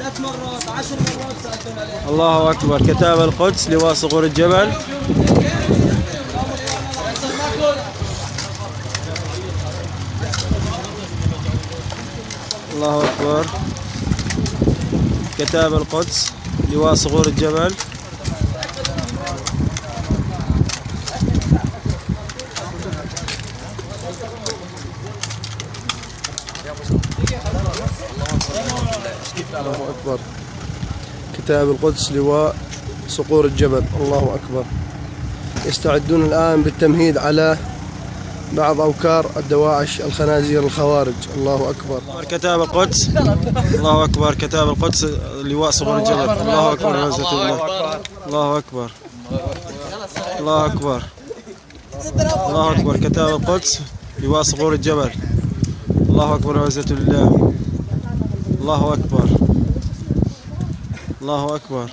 مرات 10 مرات سألتم عليه. الله أكبر. كتاب القدس لواء صقور الجبل. الله أكبر. كتاب القدس لواء صقور الجبل. الله أكبر. كتاب القدس لواء صقور الجبل. الله أكبر. يستعدون الآن بالتمهيد على بعض أوكار الدواعش الخنازير الخوارج. الله أكبر. كتاب القدس. الله أكبر. كتاب القدس لواء صقور الجبل. الله أكبر. عزة الله. الله أكبر. الله أكبر. الله أكبر. كتاب القدس لواء صقور الجبل. الله أكبر. عزة الله. الله أكبر. الله أكبر.